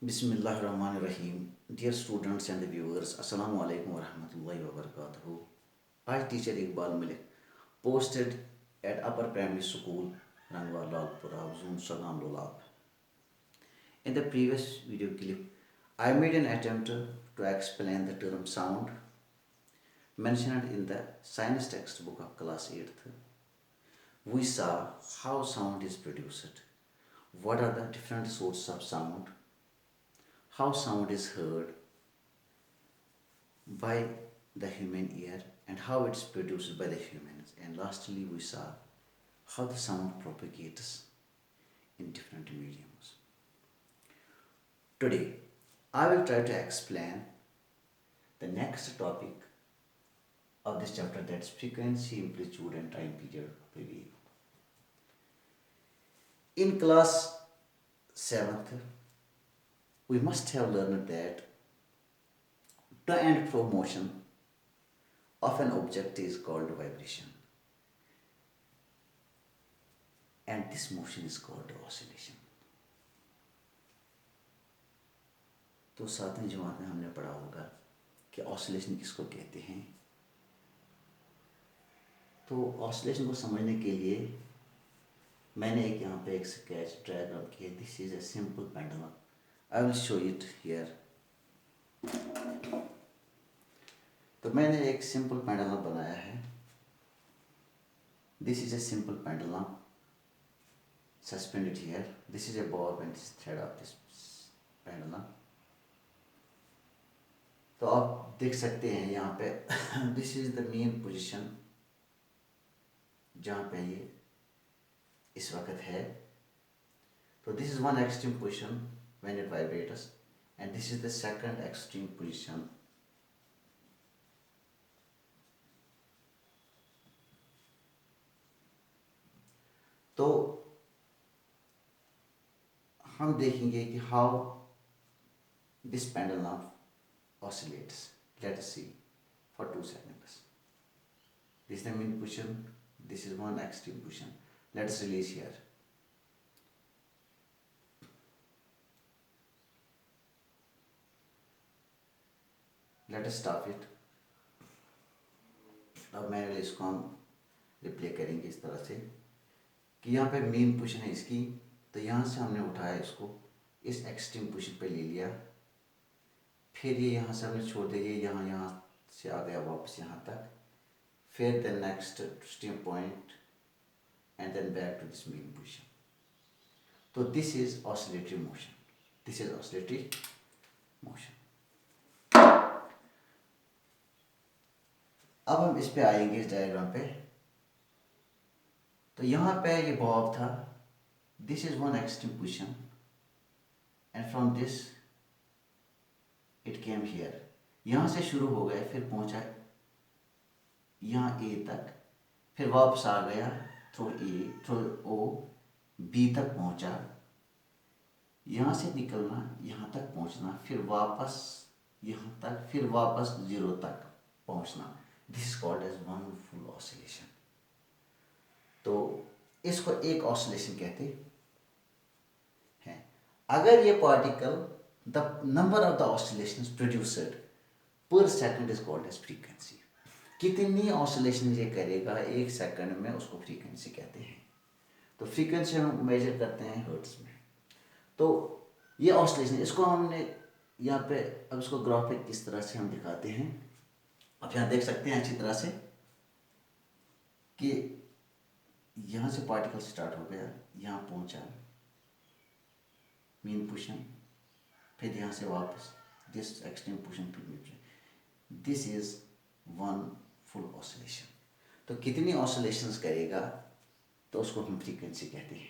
Bismillahirrahmanirrahim. Dear students and viewers, Assalamu alaikum wa rahmatullahi wa barakatuhu. I, teacher Iqbal Malik, posted at Upper Primary School, Rangwa Lalpura, Zone Salam Lulab. In the previous video clip, I made an attempt to explain the term sound mentioned in the science textbook of class 8th. We saw how sound is produced, what are the different sources of sound, how sound is heard by the human ear and how it's produced by the humans, and lastly we saw how the sound propagates in different mediums. Today I will try to explain the next topic of this chapter, that's frequency, amplitude and time period of a wave. In class 7th we must have learned that to and fro motion of an object is called vibration, and this motion is called oscillation. तो 7वीं जमात में हमने पढ़ा होगा कि oscillation किसको कहते हैं। तो ऑसिलेशन को समझने के लिए मैंने एक यहाँ पे एक स्केच डायग्राम किया। This is a simple pendulum, I will show it here. तो मैंने एक सिंपल पेंडुलम बनाया है। This is a simple pendulum suspended here. This is a bob and this thread of this pendulum. तो आप देख सकते हैं यहाँ पे this is the main position जहाँ पे ये इस वक्त है। तो this is one extreme position when it vibrates and this is the second extreme position. तो हम देखेंगे कि how this pendulum oscillates. Let us see for 2 seconds. This is the main position, this is one extreme position. Let us release here. Let us stop it. अब मैंने इसको हम replay करेंगे इस तरह से कि यहाँ पे मेन पोजीशन है इसकी। तो यहाँ से हमने उठाया इसको, इस एक्सट्रीम पोजीशन पे ले लिया, फिर ये यहाँ से हमने छोड़ दिया, यहाँ से आ गया वापस यहाँ तक, फिर the next extreme point and then back to this mean position. तो this is oscillatory motion, this is oscillatory motion. अब हम इस पे आएंगे इस डायग्राम पे। तो यहाँ पे ये बॉब था, this is one extreme position and from this it came here. यहाँ से शुरू हो गया, फिर पहुँचा यहाँ ए तक, फिर वापस आ गया through A through O B तक पहुँचा, यहाँ से निकलना यहाँ तक पहुँचना, फिर वापस यहाँ तक, फिर वापस 0 तक पहुँचना। This is called as one full oscillation. तो इसको एक ऑसिलेशन कहते हैं। अगर ये particle the number of the oscillations produced per second is called as frequency. कितनी ऑसिलेशन ये करेगा एक सेकंड में, उसको फ्रीक्वेंसी कहते हैं। तो फ्रीक्वेंसी हम मेजर करते हैं हर्ट्ज में। तो ये ऑसिलेशन, इसको हमने यहाँ पे, अब इसको ग्राफिक किस तरह से हम दिखाते हैं। आप यहाँ देख सकते हैं अच्छी तरह से कि यहाँ से पार्टिकल स्टार्ट हो गया, यहाँ पहुँचा मेन पोजीशन, फिर यहाँ से वापस दिस एक्सट्रीम पोजीशन पे। This is one full oscillation. तो कितनी ऑसिलेशंस करेगा तो उसको हम फ्रीक्वेंसी कहते हैं,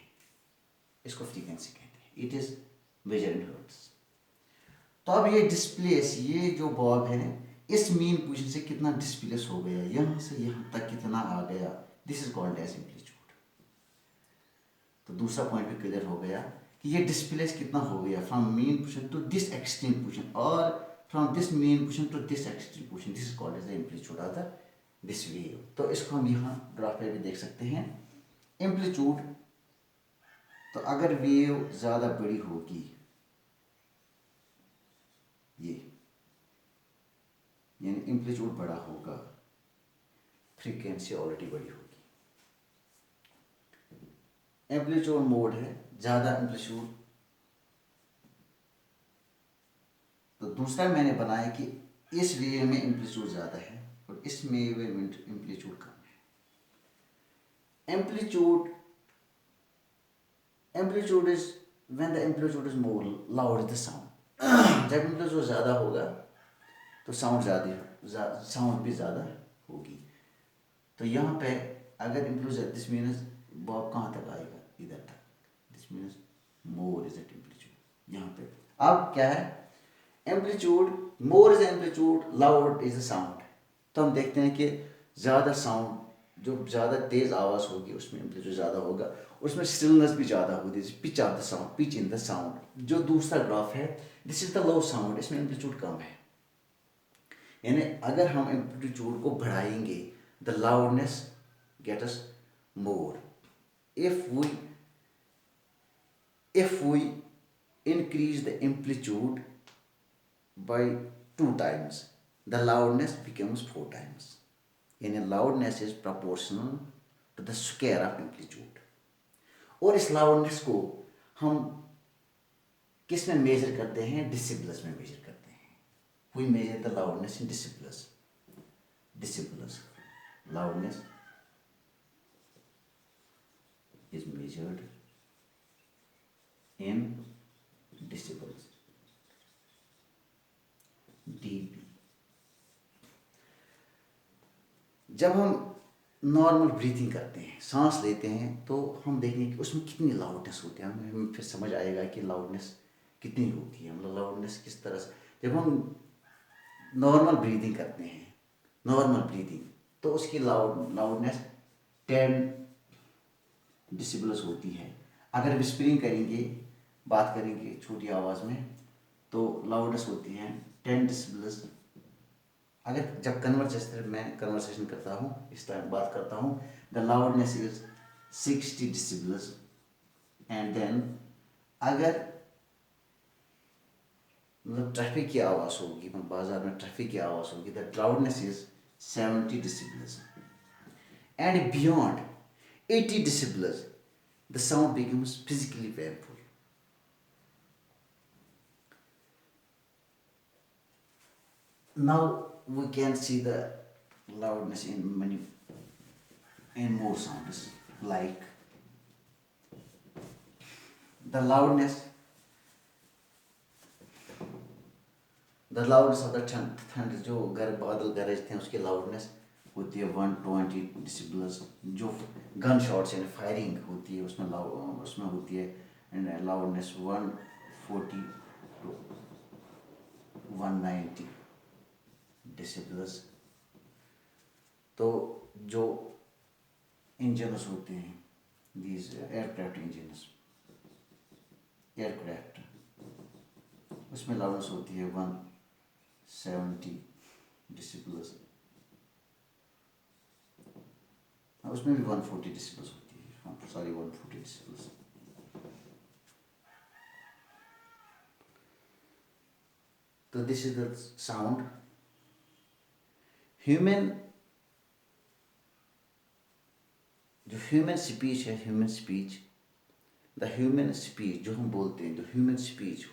इसको फ्रीक्वेंसी कहते हैं। It is measure in hertz. तो अब ये डिस्प्लेस, ये जो बॉब है इस मेन पोजीशन से कितना डिस्प्लेस हो गया, यहाँ से यहाँ तक कितना आ गया, this is called as amplitude. तो दूसरा पॉइंट भी क्लियर हो गया कि ये डिस्प्लेस कितना हो गया from mean position to this extreme position और from this mean position to this extreme position. This is called as the amplitude of the this wave. तो इसको हम यहाँ ग्राफ पे भी देख सकते हैं। एम्पलीट्यूड, तो अगर वेव ज़्यादा बड़ी होगी एम्पलीट्यूड बड़ा होगा, फ्रीक्वेंसी ऑलरेडी बड़ी होगी। एम्पलीट्यूड मोड है ज़्यादा एम्पलीट्यूड। तो दूसरा मैंने बनाया कि इस वेव में एम्पलीट्यूड ज़्यादा है और इस वेव में एम्पलीट्यूड कम है। Amplitude is when the amplitude is more loud the sound. जब एम्पलीट्यूड ज़्यादा होगा तो साउंड भी ज़्यादा होगी। तो यहाँ पे अगर एम्पलीट्यूड दिस मीन्स बॉब कहाँ तक आएगा, इधर तक, this means more is at amplitude. यहाँ पे अब क्या है, amplitude more is amplitude, loud is the sound. तो हम देखते हैं कि ज़्यादा साउंड, जो ज़्यादा तेज़ आवाज़ होगी उसमें एम्पलीट्यूड ज़्यादा होगा, उसमें स्टिलनेस भी ज़्यादा होगी, pitch of the sound, pitch in the sound. जो दूसरा ग्राफ है this is the low sound, इसमें एम्पलीट्यूड कम है। यानी अगर हम एम्पलीट्यूड को बढ़ाएंगे the loudness get us more. if we increase the amplitude by 2 times, the loudness becomes 4 times. यानी loudness is proportional to the square of amplitude। और इस loudness को हम किस में मेजर करते हैं, डिसिबल्स में मेजर करते हैं। we measure the loudness in decibels। loudness is measured in decibels, dB। जब हम नॉर्मल ब्रीथिंग करते हैं, सांस लेते हैं, तो हम देखेंगे कि उसमें कितनी लाउडनेस होती है। हमें फिर समझ आएगा कि लाउडनेस कितनी होती है, मतलब लाउडनेस किस तरह से। जब हम नॉर्मल ब्रीदिंग करते हैं, नॉर्मल ब्रीदिंग, तो उसकी लाउडनेस 10 डिसिबल्स होती है। अगर विस्परिंग करेंगे, बात करेंगे छोटी आवाज़ में, तो लाउडनेस होती है 10 डिसिबल्स। अगर जब मैं कन्वर्सेशन करता हूँ, इस टाइम बात करता हूँ, the loudness is 60 decibels. And then अगर मतलब ट्रैफिक की आवाज़ होगी, बाजार में ट्रैफिक की आवाज़ होगी, the loudness is 70 decibels। And beyond 80 decibels the sound becomes physically painful। Now we can see the loudness in more sounds, like the loudness of the thunder। जो बादल गरजते हैं उसकी लाउडनेस होती है 120 decibels। जो गन शॉट्स यानी firing होती है उसमें होती है लाउडनेस 140 to 190 decibels। तो जो इंजन्स होते हैं, दीज एयरक्राफ्ट, उसमें लाउडनेस होती है 170 decibels। उसमें भी 140 decibels होती है, 140 decibels। तो दिस इज द साउंड। जो ह्यूमन स्पीच है, द ह्यूमन स्पीच जो हम बोलते हैं, जो ह्यूमन स्पीच,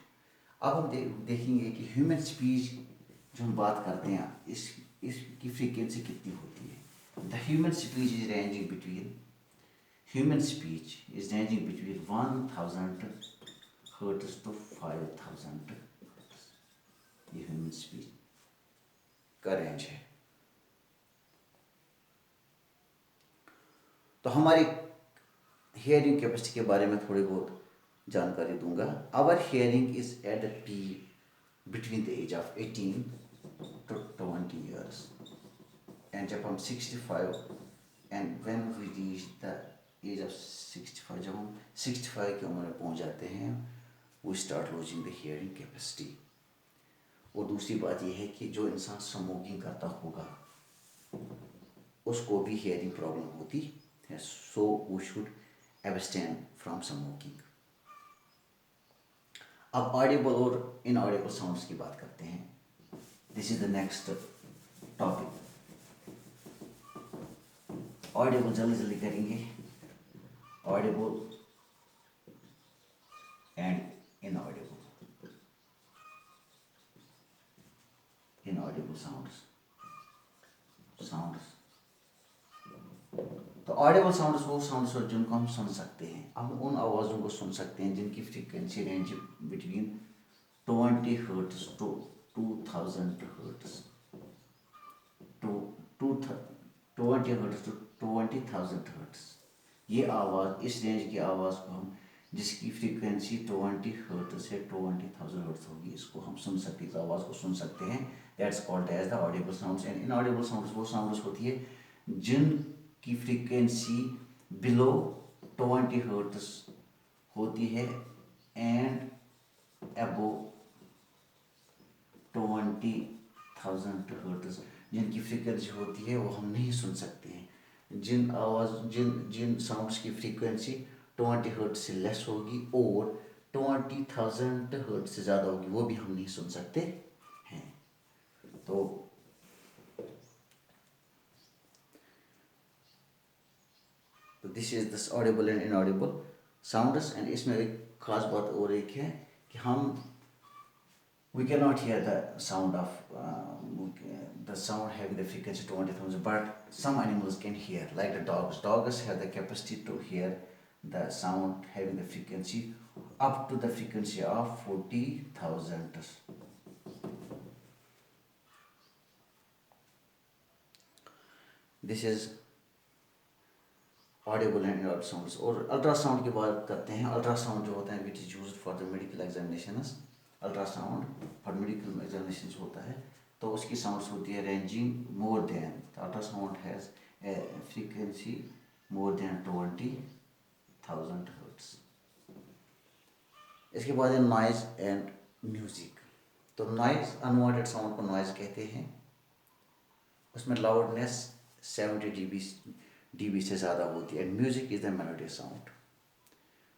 अब हम देखेंगे कि ह्यूमन स्पीच जो हम बात करते हैं, इसकी फ्रीक्वेंसी कितनी होती है। The human speech is ranging between 1000 hertz to 5000 hertz. ये ह्यूमन स्पीच का रेंज है। तो हमारी हियरिंग कैपेसिटी के बारे में थोड़ी बहुत जानकारी दूंगा। Our hearing is at the peak between the age of 18 to 20 years। And जब हम 65 and when we reach the age of 65, जब हम 65 की उम्र में पहुंच जाते हैं, we start losing the hearing capacity. और दूसरी बात यह है कि जो इंसान स्मोकिंग करता होगा उसको भी हियरिंग प्रॉब्लम होती है। So we should abstain from smoking. अब ऑडिबल और इनऑडिबल साउंड्स की बात करते हैं। This is the next topic. Audible जल्दी जल्दी करेंगे। Audible and inaudible. Inaudible sounds. तो ऑडिबल साउंड्स वो साउंड्स और जिनको हम सुन सकते हैं, हम उन आवाज़ों को सुन सकते हैं जिनकी frequency range between 20 hertz to 2000 hertz, to 20 hertz to 20,000 hertz. ये आवाज़, इस रेंज की आवाज़ को हम, जिसकी फ्रीक्वेंसी 20 हर्ट्स से 20,000 हर्ट्स होगी, इसको हम सुन सकते हैं, इस आवाज़ को सुन सकते हैं। That's called as the audible sounds. And inaudible sounds वो साउंड्स होती है जिनकी फ्रीक्वेंसी बिलो 20 हर्ट्स होती है एंड अबो 20,000 हर्ट्ज, जिनकी फ्रीक्वेंसी होती है वो हम नहीं सुन सकते हैं। जिन साउंड्स की फ्रीक्वेंसी 20 हर्ट्ज से लेस होगी और 20,000 हर्ट्ज से ज़्यादा होगी, वो भी हम नहीं सुन सकते हैं। तो this is this Audible and inaudible sounds. And इसमें एक खास बात और एक है कि हम we cannot hear the sound of the sound having the frequency 20,000, but some animals can hear, like the dogs. Dogs have the capacity to hear the sound having the frequency up to the frequency of 40,000. This is audible and inaudible sounds. और ultrasound की बात करते हैं। Ultrasound जो होता है which is used for the medical examinations. Ultrasound for medical examination होता है, तो उसकी साउंड्स होती है ranging more than, ultrasound has a frequency more than 20,000 hertz. इसके बाद है नॉइज़ एंड म्यूज़िक। तो नॉइज़, अनवांटेड साउंड को नॉइज़ कहते हैं। उसमें लाउडनेस 70 dB से ज़्यादा होती है। And music is the melody sound.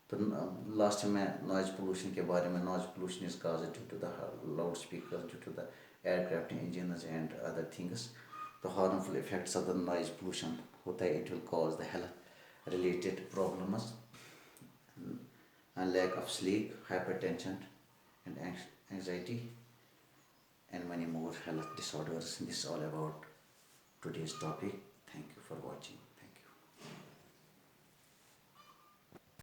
तो लास्ट में नॉइज़ पोल्यूशन के बारे में, noise pollution is caused due to the loud speaker, due to the aircraft engines and other things. तो harmful effects of the noise pollution होता है, it will cause the health related problems, lack of sleep, hypertension and anxiety and many more health disorders. This is all about today's topic. Thank you for watching.